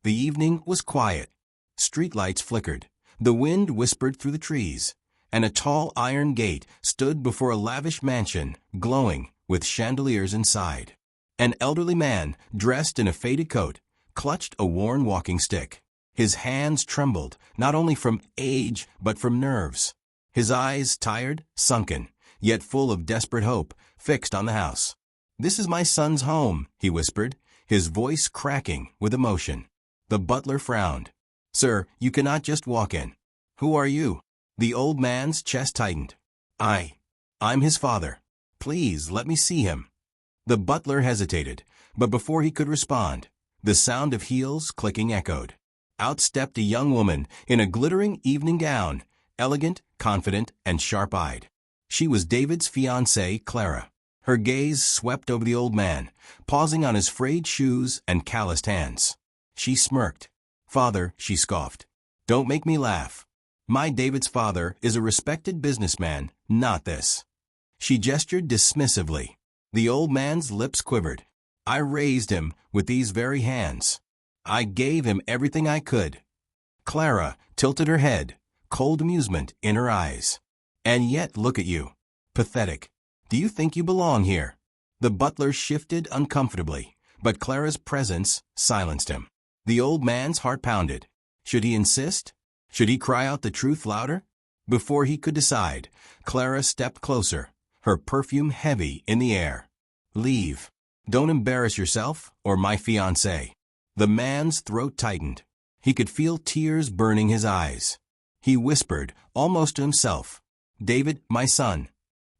The evening was quiet. Streetlights flickered. The wind whispered through the trees, and a tall iron gate stood before a lavish mansion, glowing with chandeliers inside. An elderly man, dressed in a faded coat, clutched a worn walking stick. His hands trembled, not only from age, but from nerves. His eyes, tired, sunken, yet full of desperate hope, fixed on the house. "This is my son's home," he whispered, his voice cracking with emotion. The butler frowned. "Sir, you cannot just walk in." "Who are you?" The old man's chest tightened. I'm his father. Please let me see him." The butler hesitated, but before he could respond, the sound of heels clicking echoed. Out stepped a young woman in a glittering evening gown, elegant, confident, and sharp-eyed. She was David's fiancée, Clara. Her gaze swept over the old man, pausing on his frayed shoes and calloused hands. She smirked. "Father," she scoffed, "don't make me laugh. My David's father is a respected businessman, not this." She gestured dismissively. The old man's lips quivered. "I raised him with these very hands. I gave him everything I could." Clara tilted her head, cold amusement in her eyes. "And yet look at you. Pathetic. Do you think you belong here?" The butler shifted uncomfortably, but Clara's presence silenced him. The old man's heart pounded. Should he insist? Should he cry out the truth louder? Before he could decide, Clara stepped closer, her perfume heavy in the air. "Leave. Don't embarrass yourself or my fiancé." The man's throat tightened. He could feel tears burning his eyes. He whispered, almost to himself, "David, my son."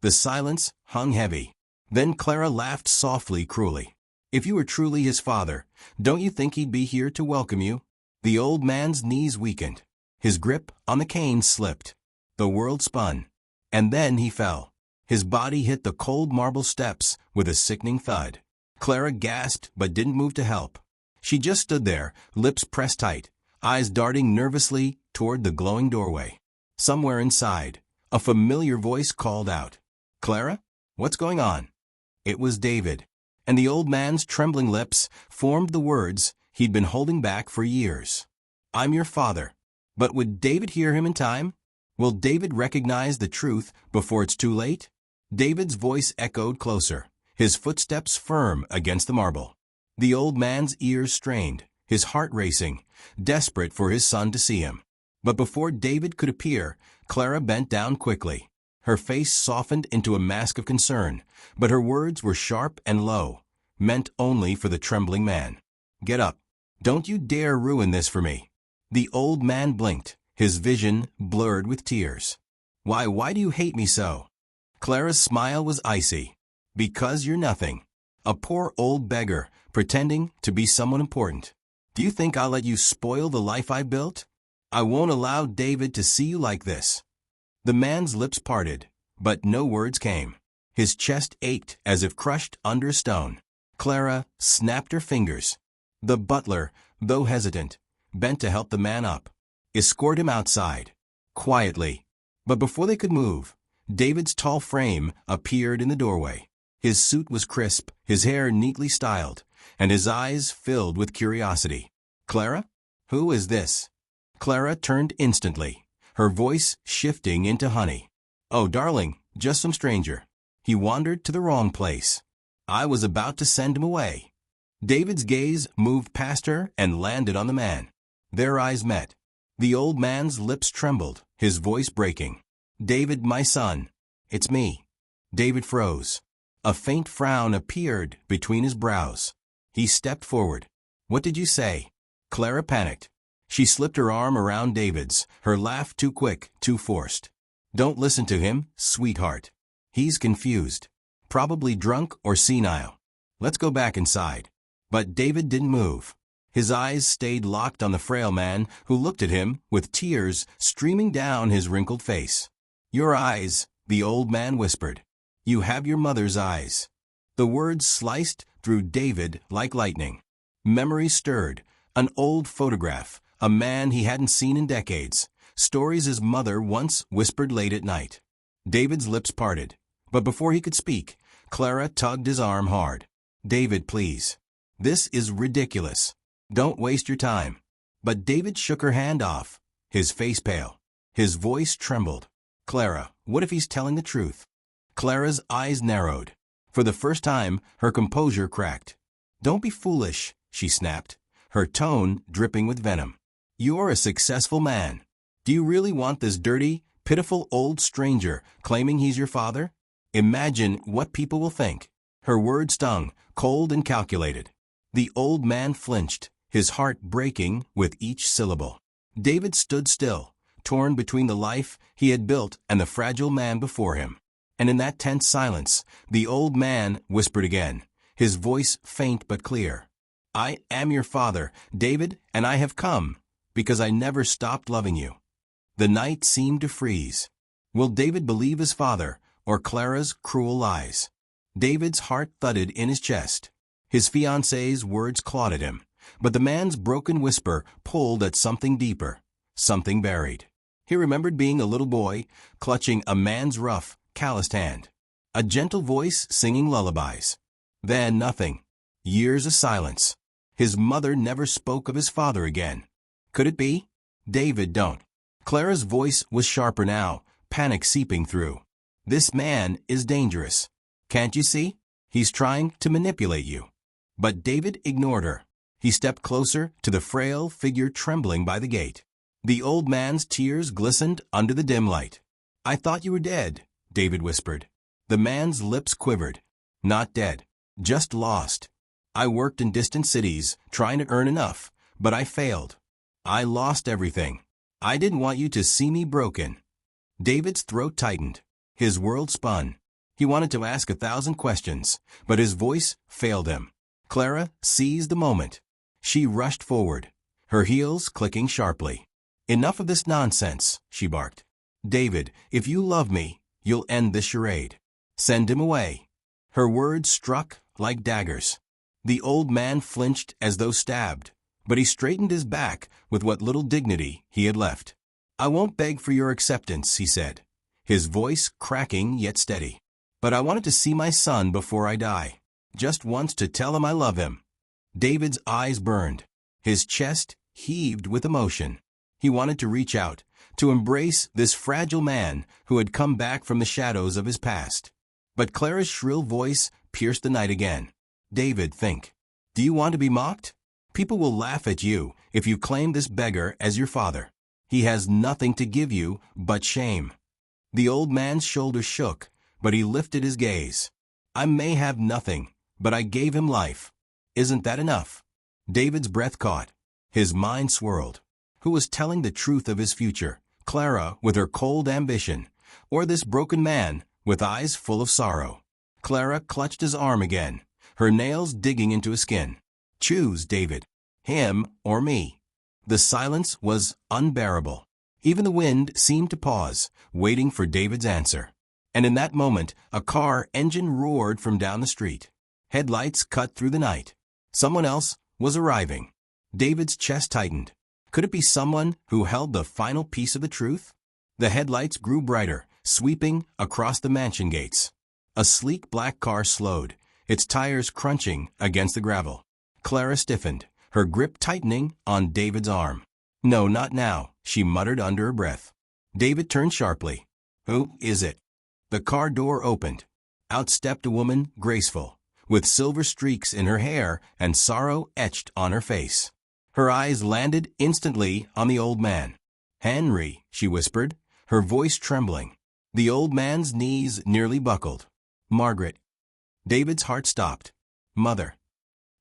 The silence hung heavy. Then Clara laughed softly, cruelly. "If you were truly his father, don't you think he'd be here to welcome you?" The old man's knees weakened. His grip on the cane slipped. The world spun. And then he fell. His body hit the cold marble steps with a sickening thud. Clara gasped but didn't move to help. She just stood there, lips pressed tight, eyes darting nervously toward the glowing doorway. Somewhere inside, a familiar voice called out, "Clara? What's going on?" It was David, and the old man's trembling lips formed the words he'd been holding back for years. "I'm your father." But would David hear him in time? Will David recognize the truth before it's too late? David's voice echoed closer, his footsteps firm against the marble. The old man's ears strained, his heart racing, desperate for his son to see him. But before David could appear, Clara bent down quickly. Her face softened into a mask of concern, but her words were sharp and low, meant only for the trembling man. "Get up. Don't you dare ruin this for me." The old man blinked, his vision blurred with tears. Why do you hate me so?" Clara's smile was icy. "Because you're nothing. A poor old beggar, pretending to be someone important. Do you think I'll let you spoil the life I built? I won't allow David to see you like this." The man's lips parted, but no words came. His chest ached as if crushed under a stone. Clara snapped her fingers. The butler, though hesitant, bent to help the man up. Escort him outside. Quietly. But before they could move, David's tall frame appeared in the doorway. His suit was crisp, his hair neatly styled, and his eyes filled with curiosity. "Clara? Who is this?" Clara turned instantly, her voice shifting into honey. "Oh, darling, just some stranger. He wandered to the wrong place. I was about to send him away." David's gaze moved past her and landed on the man. Their eyes met. The old man's lips trembled, his voice breaking. "David, my son. It's me." David froze. A faint frown appeared between his brows. He stepped forward. "What did you say?" Clara panicked. She slipped her arm around David's, her laugh too quick, too forced. "Don't listen to him, sweetheart. He's confused. Probably drunk or senile. Let's go back inside." But David didn't move. His eyes stayed locked on the frail man, who looked at him with tears streaming down his wrinkled face. "Your eyes," the old man whispered. "You have your mother's eyes." The words sliced through David like lightning. Memory stirred, an old photograph, a man he hadn't seen in decades, stories his mother once whispered late at night. David's lips parted, but before he could speak, Clara tugged his arm hard. "David, please. This is ridiculous. Don't waste your time. But David shook her hand off, his face pale. His voice trembled. Clara, what if he's telling the truth? Clara's eyes narrowed. For the first time, her composure cracked. Don't be foolish, she snapped, her tone dripping with venom. You're a successful man. Do you really want this dirty, pitiful old stranger claiming he's your father? Imagine what people will think. Her words stung, cold and calculated. The old man flinched, his heart breaking with each syllable. David stood still, torn between the life he had built and the fragile man before him. And in that tense silence, the old man whispered again, his voice faint but clear. I am your father, David, and I have come, because I never stopped loving you. The night seemed to freeze. Will David believe his father, or Clara's cruel lies? David's heart thudded in his chest. His fiancée's words clawed at him, but the man's broken whisper pulled at something deeper, something buried. He remembered being a little boy, clutching a man's rough, calloused hand. A gentle voice singing lullabies. Then nothing. Years of silence. His mother never spoke of his father again. Could it be? David, don't. Clara's voice was sharper now, panic seeping through. This man is dangerous. Can't you see? He's trying to manipulate you. But David ignored her. He stepped closer to the frail figure trembling by the gate. The old man's tears glistened under the dim light. I thought you were dead, David whispered. The man's lips quivered. Not dead, just lost. I worked in distant cities, trying to earn enough, but I failed. I lost everything. I didn't want you to see me broken. David's throat tightened. His world spun. He wanted to ask 1,000 questions, but his voice failed him. Clara seized the moment. She rushed forward, her heels clicking sharply. Enough of this nonsense, she barked. David, if you love me, you'll end this charade. Send him away. Her words struck like daggers. The old man flinched as though stabbed, but he straightened his back with what little dignity he had left. I won't beg for your acceptance, he said, his voice cracking yet steady. But I wanted to see my son before I die. Just once to tell him I love him. David's eyes burned. His chest heaved with emotion. He wanted to reach out, to embrace this fragile man who had come back from the shadows of his past. But Clara's shrill voice pierced the night again. David, think. Do you want to be mocked? People will laugh at you if you claim this beggar as your father. He has nothing to give you but shame. The old man's shoulders shook, but he lifted his gaze. I may have nothing, but I gave him life. Isn't that enough? David's breath caught. His mind swirled. Who was telling the truth of his future? Clara with her cold ambition, or this broken man with eyes full of sorrow? Clara clutched his arm again, her nails digging into his skin. Choose, David. Him or me. The silence was unbearable. Even the wind seemed to pause, waiting for David's answer. And in that moment, a car engine roared from down the street. Headlights cut through the night. Someone else was arriving. David's chest tightened. Could it be someone who held the final piece of the truth? The headlights grew brighter, sweeping across the mansion gates. A sleek black car slowed, its tires crunching against the gravel. Clara stiffened, her grip tightening on David's arm. No, not now, she muttered under her breath. David turned sharply. Who is it? The car door opened. Out stepped a woman, graceful, with silver streaks in her hair and sorrow etched on her face. Her eyes landed instantly on the old man. Henry, she whispered, her voice trembling. The old man's knees nearly buckled. Margaret. David's heart stopped. Mother.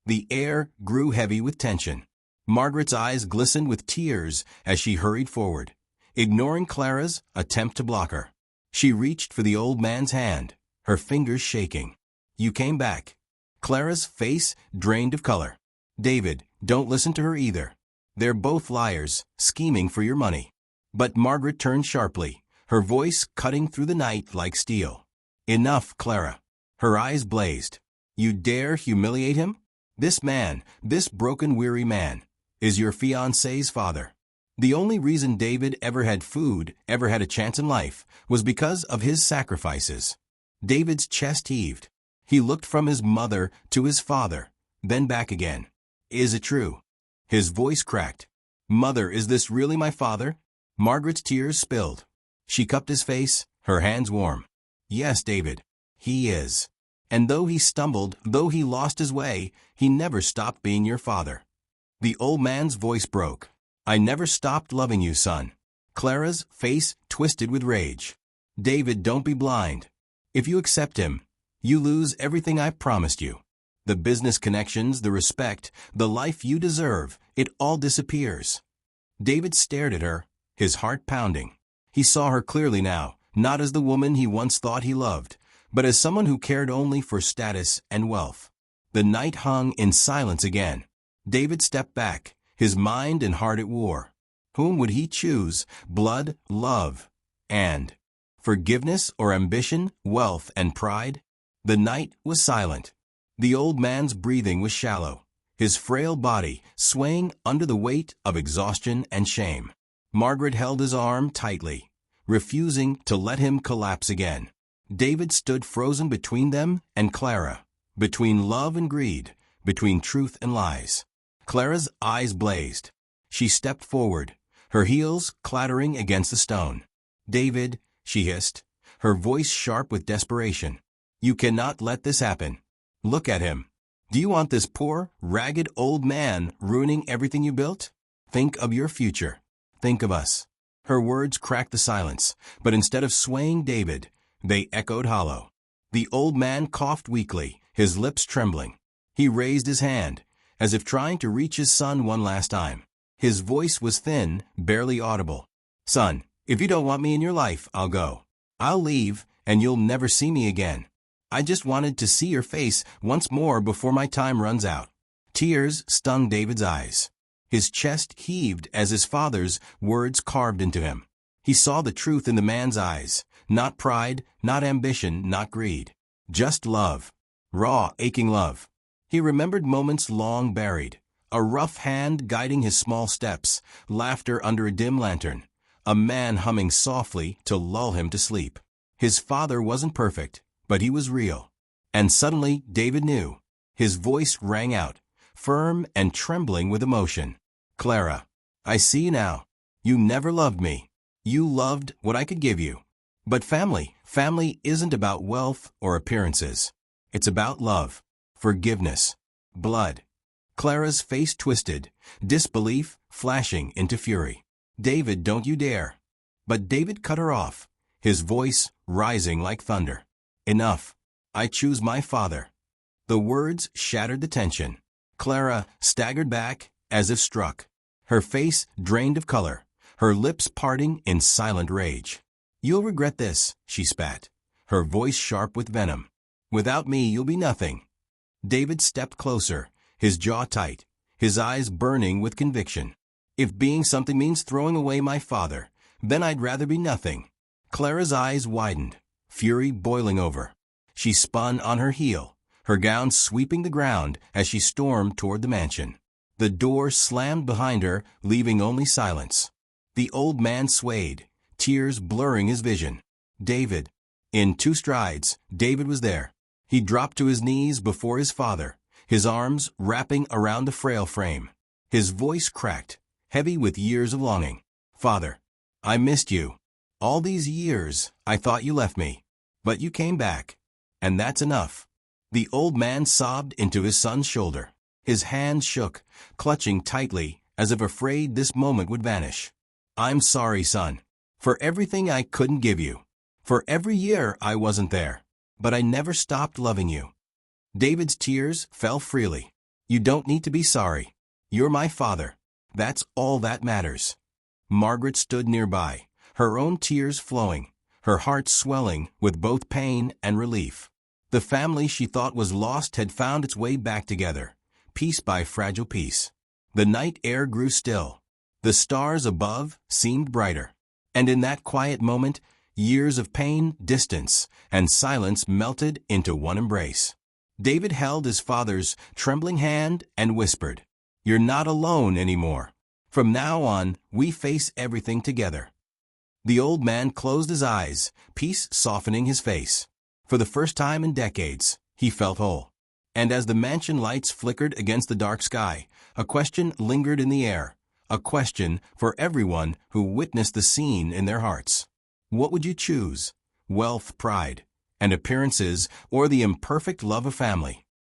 The air grew heavy with tension. Margaret's eyes glistened with tears as she hurried forward, ignoring Clara's attempt to block her. She reached for the old man's hand, her fingers shaking. You came back. Clara's face drained of color. David, don't listen to her either. They're both liars, scheming for your money. But Margaret turned sharply, her voice cutting through the night like steel. Enough, Clara. Her eyes blazed. You dare humiliate him? This man, this broken, weary man, is your fiancé's father. The only reason David ever had food, ever had a chance in life, was because of his sacrifices. David's chest heaved. He looked from his mother to his father, then back again. Is it true? His voice cracked. "Mother, is this really my father?" Margaret's tears spilled. She cupped his face, her hands warm. "Yes, David, he is. And though he stumbled, though he lost his way, he never stopped being your father." The old man's voice broke. "I never stopped loving you, son." Clara's face twisted with rage. "David, don't be blind. If you accept him, you lose everything I promised you. The business connections, the respect, the life you deserve, it all disappears." David stared at her, his heart pounding. He saw her clearly now, not as the woman he once thought he loved, but as someone who cared only for status and wealth. The night hung in silence again. David stepped back, his mind and heart at war. Whom would he choose? Blood, love, and forgiveness, or ambition, wealth, and pride? The night was silent. The old man's breathing was shallow, his frail body swaying under the weight of exhaustion and shame. Margaret held his arm tightly, refusing to let him collapse again. David stood frozen between them and Clara, between love and greed, between truth and lies. Clara's eyes blazed. She stepped forward, her heels clattering against the stone. "David," she hissed, her voice sharp with desperation, "you cannot let this happen. Look at him. Do you want this poor, ragged old man ruining everything you built? Think of your future. Think of us." Her words cracked the silence, but instead of swaying David, they echoed hollow. The old man coughed weakly, his lips trembling. He raised his hand, as if trying to reach his son one last time. His voice was thin, barely audible. "Son, if you don't want me in your life, I'll go. I'll leave, and you'll never see me again. I just wanted to see your face once more before my time runs out." Tears stung David's eyes. His chest heaved as his father's words carved into him. He saw the truth in the man's eyes, not pride, not ambition, not greed. Just love. Raw, aching love. He remembered moments long buried, a rough hand guiding his small steps, laughter under a dim lantern, a man humming softly to lull him to sleep. His father wasn't perfect, but he was real. And suddenly David knew. His voice rang out, firm and trembling with emotion. "Clara, I see now. You never loved me. You loved what I could give you. But family isn't about wealth or appearances. It's about love, forgiveness, blood." Clara's face twisted, disbelief flashing into fury. "David, don't you dare." But David cut her off, his voice rising like thunder. "Enough. I choose my father." The words shattered the tension. Clara staggered back as if struck, her face drained of color, her lips parting in silent rage. "You'll regret this," she spat, her voice sharp with venom. "Without me, you'll be nothing." David stepped closer, his jaw tight, his eyes burning with conviction. "If being something means throwing away my father, then I'd rather be nothing." Clara's eyes widened, fury boiling over. She spun on her heel, her gown sweeping the ground as she stormed toward the mansion. The door slammed behind her, leaving only silence. The old man swayed, tears blurring his vision. "David." In 2 strides, David was there. He dropped to his knees before his father, his arms wrapping around the frail frame. His voice cracked, heavy with years of longing. "Father, I missed you. All these years, I thought you left me. But you came back. And that's enough." The old man sobbed into his son's shoulder. His hands shook, clutching tightly, as if afraid this moment would vanish. "I'm sorry, son, for everything I couldn't give you, for every year I wasn't there, but I never stopped loving you." David's tears fell freely. "You don't need to be sorry. You're my father. That's all that matters." Margaret stood nearby, her own tears flowing, her heart swelling with both pain and relief. The family she thought was lost had found its way back together, piece by fragile piece. The night air grew still. The stars above seemed brighter. And in that quiet moment, years of pain, distance, and silence melted into one embrace. David held his father's trembling hand and whispered, "You're not alone anymore. From now on, we face everything together." The old man closed his eyes, peace softening his face. For the first time in decades, he felt whole. And as the mansion lights flickered against the dark sky, A question lingered in the air, a question for everyone who witnessed the scene in their hearts. What would you choose? Wealth, pride, and appearances, or the imperfect love of family?